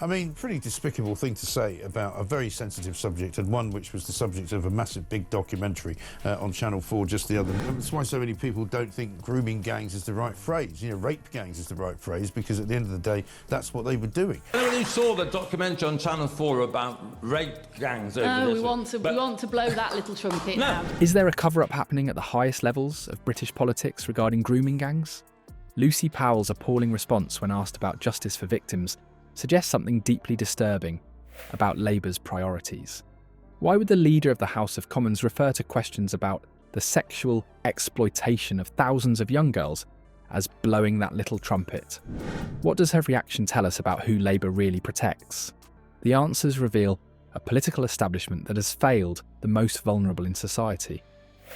I mean, pretty despicable thing to say about a very sensitive subject, and one which was the subject of a massive big documentary on Channel 4 just the other night. That's why so many people don't think grooming gangs is the right phrase. You know, rape gangs is the right phrase, because at the end of the day, that's what they were doing. Anyone who saw the documentary on Channel 4 about rape gangs over this... we want to blow that little trumpet now. Is there a cover-up happening at the highest levels of British politics regarding grooming gangs? Lucy Powell's appalling response when asked about justice for victims suggests something deeply disturbing about Labour's priorities. Why would the leader of the House of Commons refer to questions about the sexual exploitation of thousands of young girls as blowing that little trumpet? What does her reaction tell us about who Labour really protects? The answers reveal a political establishment that has failed the most vulnerable in society.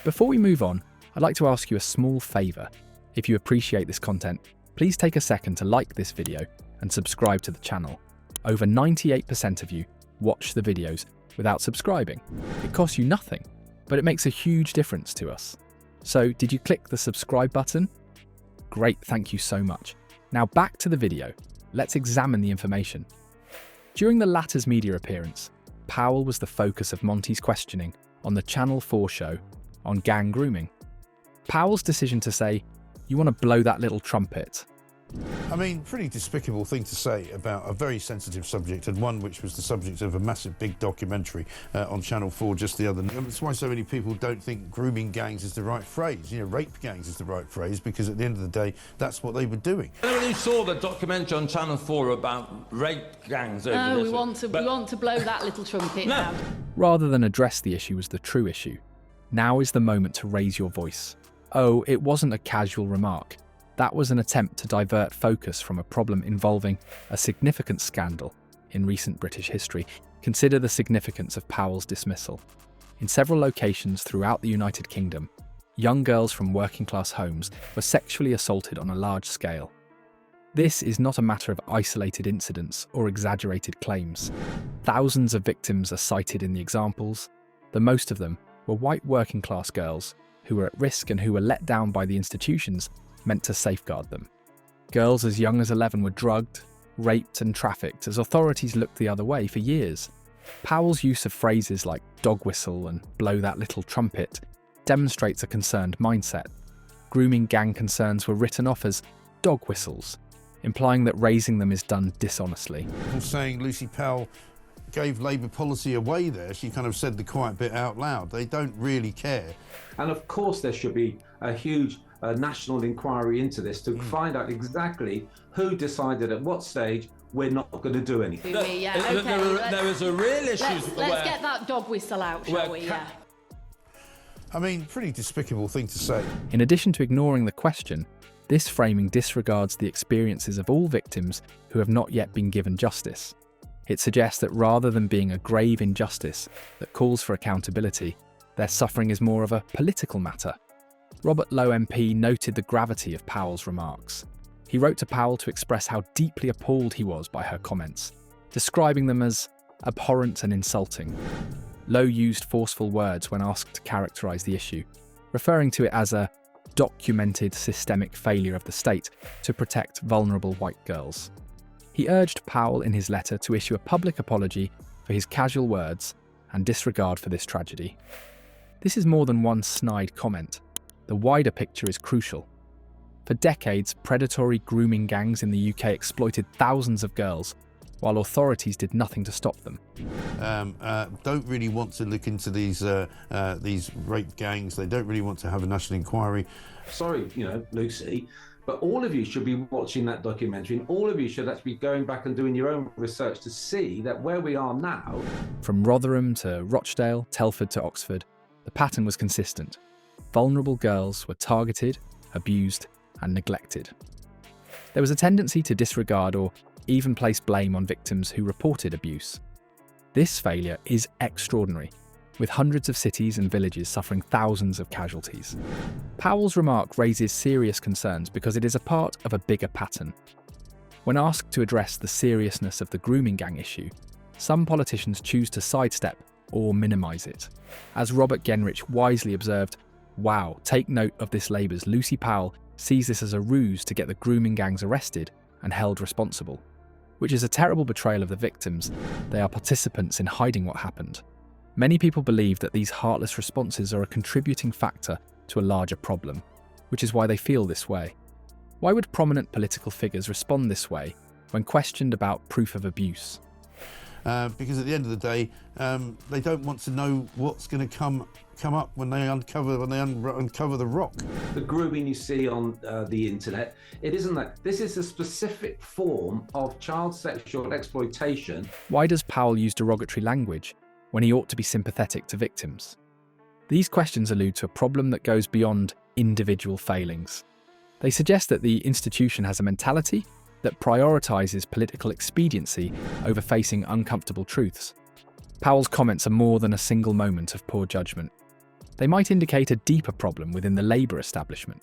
Before we move on, I'd like to ask you a small favour. If you appreciate this content, please take a second to like this video and subscribe to the channel. Over 98% of you watch the videos without subscribing. It costs you nothing, but it makes a huge difference to us. So, did you click the subscribe button? Great, thank you so much. Now back to the video. Let's examine the information. During the latter's media appearance, Powell was the focus of Monty's questioning on the Channel 4 show on gang grooming. Powell's decision to say, "You want to blow that little trumpet," I mean, pretty despicable thing to say about a very sensitive subject, and one which was the subject of a massive big documentary on Channel 4 just the other night. That's why so many people don't think grooming gangs is the right phrase. You know, rape gangs is the right phrase, because at the end of the day, that's what they were doing. Anyone who saw the documentary on Channel 4 about rape gangs over this... we want to blow that little trumpet now. Rather than address the issue as the true issue, now is the moment to raise your voice. Oh, it wasn't a casual remark. That was an attempt to divert focus from a problem involving a significant scandal in recent British history. Consider the significance of Powell's dismissal. In several locations throughout the United Kingdom, young girls from working-class homes were sexually assaulted on a large scale. This is not a matter of isolated incidents or exaggerated claims. Thousands of victims are cited in the examples. The most of them were white working-class girls who were at risk and who were let down by the institutions meant to safeguard them. Girls as young as 11 were drugged, raped and trafficked as authorities looked the other way for years. Powell's use of phrases like dog whistle and blow that little trumpet demonstrates a concerned mindset. Grooming gang concerns were written off as dog whistles, implying that raising them is done dishonestly. People saying Lucy Powell gave Labour policy away there. She kind of said the quiet bit out loud. They don't really care. And of course there should be a huge national inquiry into this to find out exactly who decided at what stage we're not going to do anything. There was a real issue. Let's get that dog whistle out, shall we? Yeah. I mean, pretty despicable thing to say. In addition to ignoring the question, this framing disregards the experiences of all victims who have not yet been given justice. It suggests that rather than being a grave injustice that calls for accountability, their suffering is more of a political matter. Robert Lowe MP noted the gravity of Powell's remarks. He wrote to Powell to express how deeply appalled he was by her comments, describing them as abhorrent and insulting. Lowe used forceful words when asked to characterise the issue, referring to it as a documented systemic failure of the state to protect vulnerable white girls. He urged Powell in his letter to issue a public apology for his casual words and disregard for this tragedy. This is more than one snide comment. The wider picture is crucial. For decades, predatory grooming gangs in the UK exploited thousands of girls, while authorities did nothing to stop them. Don't really want to look into these rape gangs. They don't really want to have a national inquiry. Sorry, Lucy, but all of you should be watching that documentary, and all of you should actually be going back and doing your own research to see that where we are now... From Rotherham to Rochdale, Telford to Oxford, the pattern was consistent. Vulnerable girls were targeted, abused, and neglected. There was a tendency to disregard or even place blame on victims who reported abuse. This failure is extraordinary, with hundreds of cities and villages suffering thousands of casualties. Powell's remark raises serious concerns because it is a part of a bigger pattern. When asked to address the seriousness of the grooming gang issue, some politicians choose to sidestep or minimise it. As Robert Genrich wisely observed, "Wow, take note of this Labour's Lucy Powell sees this as a ruse to get the grooming gangs arrested and held responsible." which is a terrible betrayal of the victims. They are participants in hiding what happened. Many people believe that these heartless responses are a contributing factor to a larger problem, which is why they feel this way. Why would prominent political figures respond this way when questioned about proof of abuse? Because at the end of the day, they don't want to know what's going to come up when they uncover the rock. The grooming you see on the internet, it isn't that. This is a specific form of child sexual exploitation. Why does Powell use derogatory language when he ought to be sympathetic to victims? These questions allude to a problem that goes beyond individual failings. They suggest that the institution has a mentality that prioritises political expediency over facing uncomfortable truths. Powell's comments are more than a single moment of poor judgment. They might indicate a deeper problem within the Labour establishment,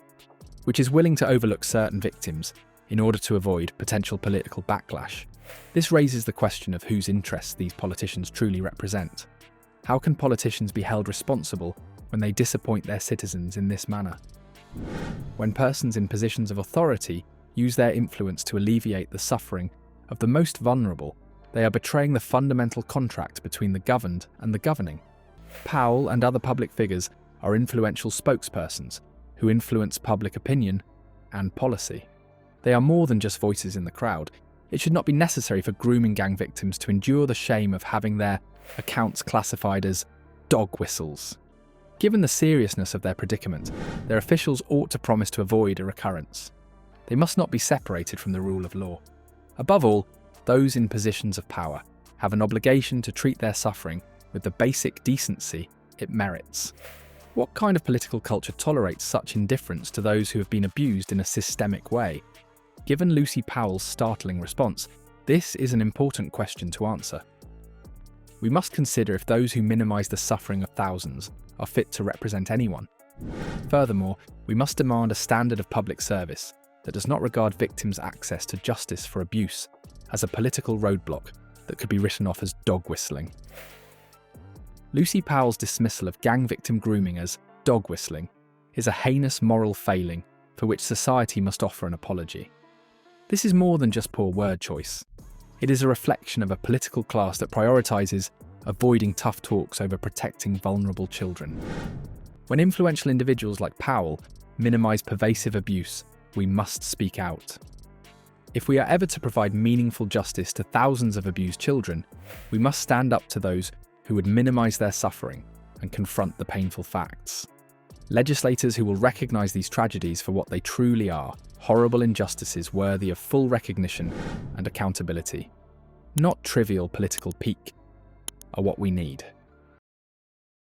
which is willing to overlook certain victims in order to avoid potential political backlash. This raises the question of whose interests these politicians truly represent. How can politicians be held responsible when they disappoint their citizens in this manner? When persons in positions of authority use their influence to alleviate the suffering of the most vulnerable, they are betraying the fundamental contract between the governed and the governing. Powell and other public figures are influential spokespersons who influence public opinion and policy. They are more than just voices in the crowd. It should not be necessary for grooming gang victims to endure the shame of having their accounts classified as dog whistles. Given the seriousness of their predicament, their officials ought to promise to avoid a recurrence. They must not be separated from the rule of law. Above all, those in positions of power have an obligation to treat their suffering with the basic decency it merits. What kind of political culture tolerates such indifference to those who have been abused in a systemic way? Given Lucy Powell's startling response, this is an important question to answer. We must consider if those who minimise the suffering of thousands are fit to represent anyone. Furthermore, we must demand a standard of public service that does not regard victims' access to justice for abuse as a political roadblock that could be written off as dog whistling. Lucy Powell's dismissal of gang victim grooming as dog whistling is a heinous moral failing for which society must offer an apology. This is more than just poor word choice. It is a reflection of a political class that prioritises avoiding tough talks over protecting vulnerable children. When influential individuals like Powell minimise pervasive abuse, we must speak out. If we are ever to provide meaningful justice to thousands of abused children, we must stand up to those who would minimise their suffering and confront the painful facts. Legislators who will recognise these tragedies for what they truly are, horrible injustices worthy of full recognition and accountability, not trivial political pique, are what we need.